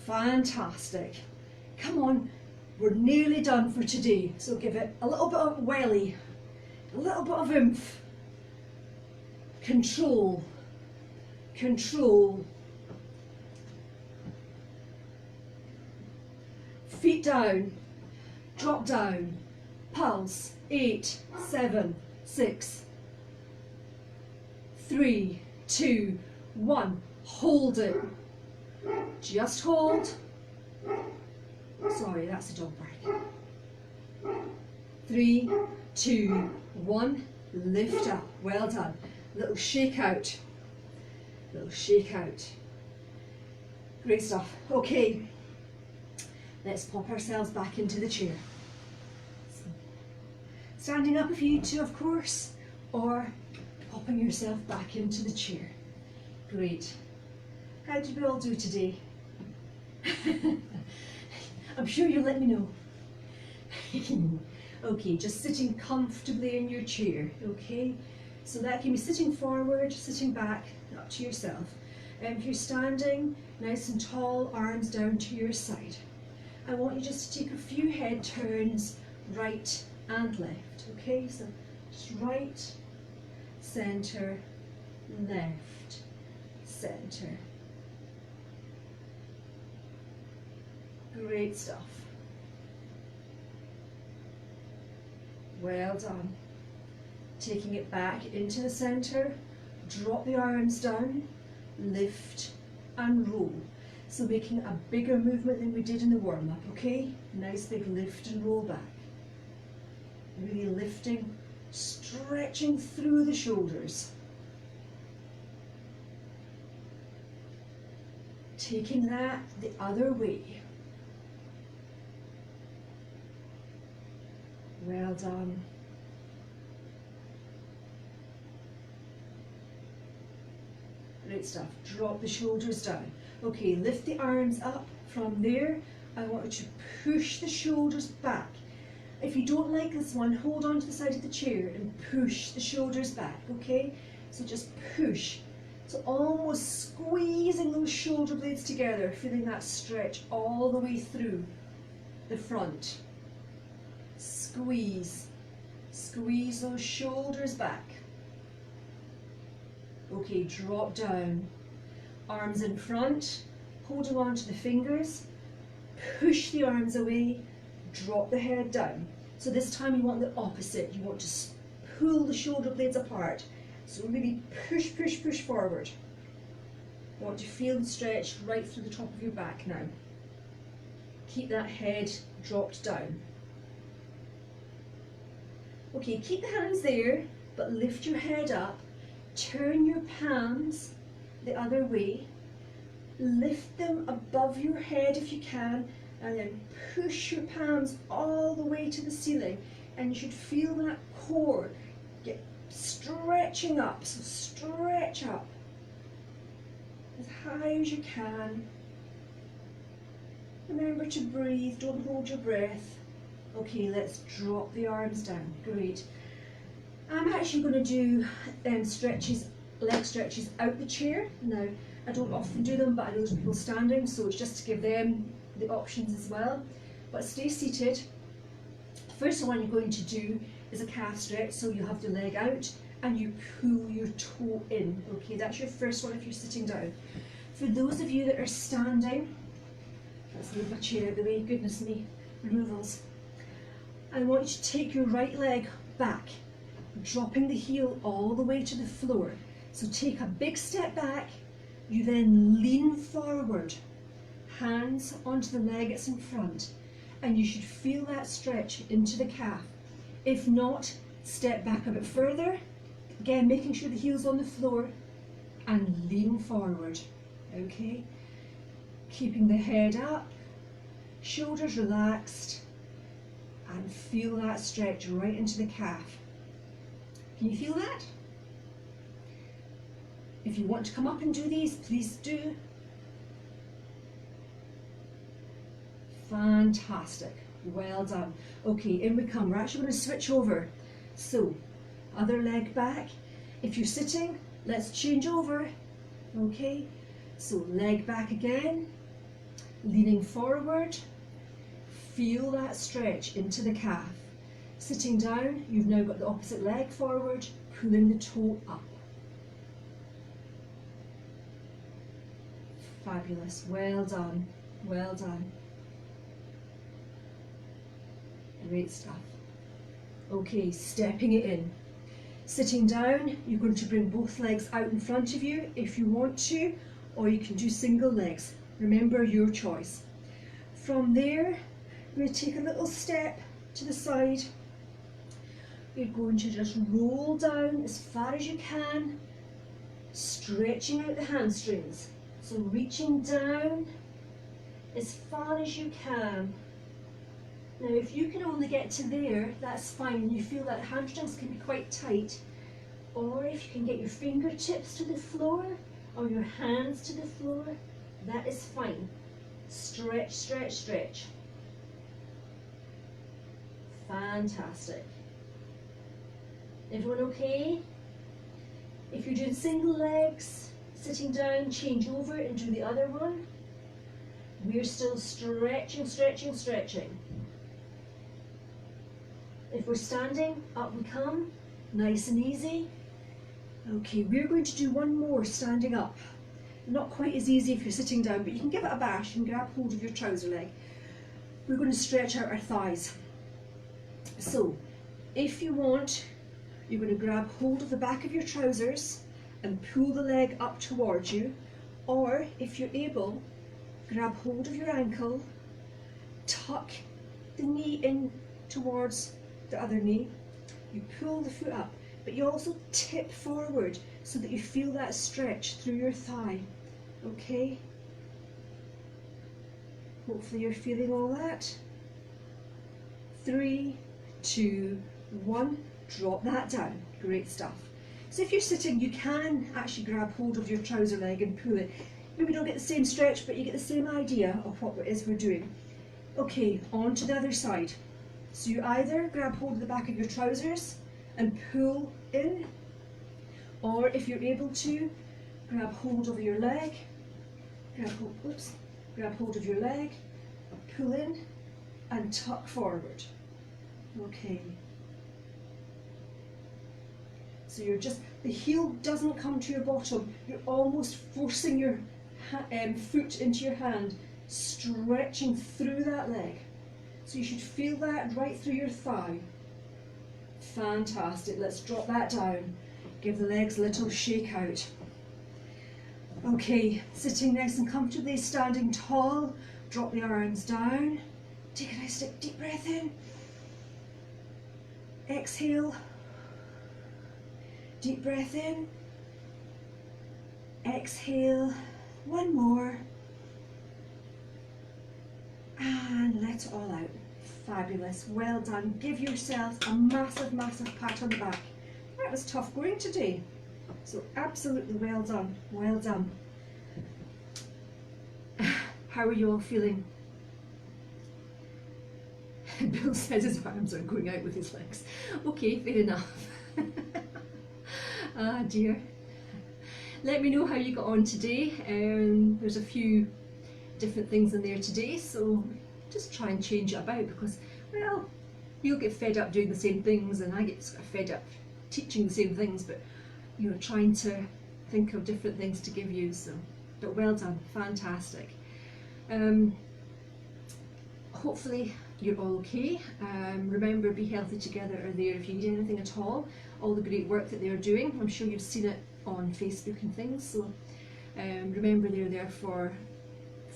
Fantastic. Come on, we're nearly done for today. So give it a little bit of welly, a little bit of oomph. Control, control. Feet down, drop down, pulse, 8, 7, 6, 3, 2, 1, hold it, just hold, sorry that's a dog bark, 3, 2, 1, lift up, well done, little shake out, great stuff. Okay, let's pop ourselves back into the chair. Standing up if you need to, of course, or popping yourself back into the chair. Great. How did we all do today? I'm sure you'll let me know. Okay, just sitting comfortably in your chair, okay? So that can be sitting forward, sitting back, up to yourself. If you're standing, nice and tall, arms down to your side. I want you just to take a few head turns, right and left, okay? So just right, centre, left, centre. Great stuff. Well done. Taking it back into the centre, drop the arms down, lift and roll. So making a bigger movement than we did in the warm-up, okay? Nice big lift and roll back. Really lifting, stretching through the shoulders. Taking that the other way. Well done. Great stuff. Drop the shoulders down. Okay, lift the arms up. From there, I want you to push the shoulders back. If you don't like this one, hold on to the side of the chair and push the shoulders back, okay? So just push. So almost squeezing those shoulder blades together, feeling that stretch all the way through the front. Squeeze. Squeeze those shoulders back. Okay, drop down. Arms in front, holding on to the fingers. Push the arms away, drop the head down. So this time you want the opposite. You want to pull the shoulder blades apart. So really push, push, push forward. Want to feel the stretch right through the top of your back now. Keep that head dropped down. Okay, keep the hands there, but lift your head up. Turn your palms the other way. Lift them above your head if you can, and then push your palms all the way to the ceiling. And you should feel that core get stretching up. So stretch up as high as you can. Remember to breathe, don't hold your breath. Okay, let's drop the arms down. Great. I'm actually going to do stretches, leg stretches out the chair. Now, I don't often do them, but I know there's people standing, so it's just to give them the options as well. But stay seated. The first one you're going to do is a calf stretch, so you have the leg out and you pull your toe in. Okay, that's your first one if you're sitting down. For those of you that are standing, let's move my chair out of the way, goodness me, removals. I want you to take your right leg back, dropping the heel all the way to the floor. So take a big step back, you then lean forward, hands onto the leg that's in front, and you should feel that stretch into the calf. If not, step back a bit further, again making sure the heel's on the floor, and lean forward, okay? Keeping the head up, shoulders relaxed, and feel that stretch right into the calf. Can you feel that? If you want to come up and do these, please do. Fantastic, well done. Okay, in we come. We're actually going to switch over. So, other leg back. If you're sitting, let's change over. Okay, so leg back again, leaning forward. Feel that stretch into the calf. Sitting down, you've now got the opposite leg forward, pulling the toe up. Fabulous, well done, well done. Great stuff. Okay, stepping it in. Sitting down, you're going to bring both legs out in front of you if you want to, or you can do single legs. Remember, your choice. From there, we're going to take a little step to the side. You're going to just roll down as far as you can, stretching out the hamstrings. So reaching down as far as you can. Now if you can only get to there, that's fine. You feel that hamstrings can be quite tight. Or if you can get your fingertips to the floor or your hands to the floor, that is fine. Stretch, stretch, stretch. Fantastic. Everyone okay? If you're doing single legs, sitting down, change over and do the other one. We're still stretching, stretching, stretching. If we're standing, up we come, nice and easy. Okay, we're going to do one more standing up. Not quite as easy if you're sitting down, but you can give it a bash and grab hold of your trouser leg. We're going to stretch out our thighs. So, if you want, you're going to grab hold of the back of your trousers and pull the leg up towards you, or if you're able, grab hold of your ankle, tuck the knee in towards the other knee, you pull the foot up, but you also tip forward so that you feel that stretch through your thigh, okay? Hopefully you're feeling all that. 3, 2, 1, drop that down. Great stuff. So if you're sitting, you can actually grab hold of your trouser leg and pull it. Maybe you don't get the same stretch, but you get the same idea of what it is we're doing. Okay, on to the other side. So you either grab hold of the back of your trousers and pull in, or if you're able to, grab hold of your leg, grab hold of your leg, pull in and tuck forward. Okay. So you're just, the heel doesn't come to your bottom, you're almost forcing your foot into your hand, stretching through that leg. So you should feel that right through your thigh. Fantastic, let's drop that down. Give the legs a little shake out. Okay, sitting nice and comfortably, standing tall, drop the arms down. Take a nice deep breath in. Exhale. Deep breath in. Exhale. One more. And let it all out. Fabulous. Well done. Give yourself a massive, massive pat on the back. That was tough going today. So absolutely well done. Well done. How are you all feeling? Bill says his arms are going out with his legs. Okay, fair enough. Ah dear. Let me know how you got on today. There's a few different things in there today, so just try and change it about, because, well, you'll get fed up doing the same things and I get sort of fed up teaching the same things, but you know, trying to think of different things to give you. So, but well done, fantastic. Hopefully you're all okay. Remember, Be Healthy Together are there if you need anything at all. All the great work that they're doing, I'm sure you've seen it on Facebook and things, so remember they're there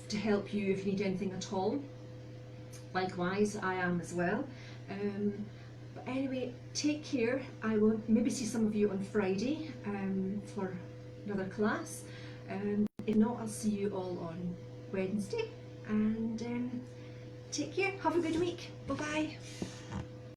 to help you if you need anything at all. Likewise, I am as well. But anyway, take care. I will maybe see some of you on Friday for another class. If not, I'll see you all on Wednesday. And take care. Have a good week. Bye bye.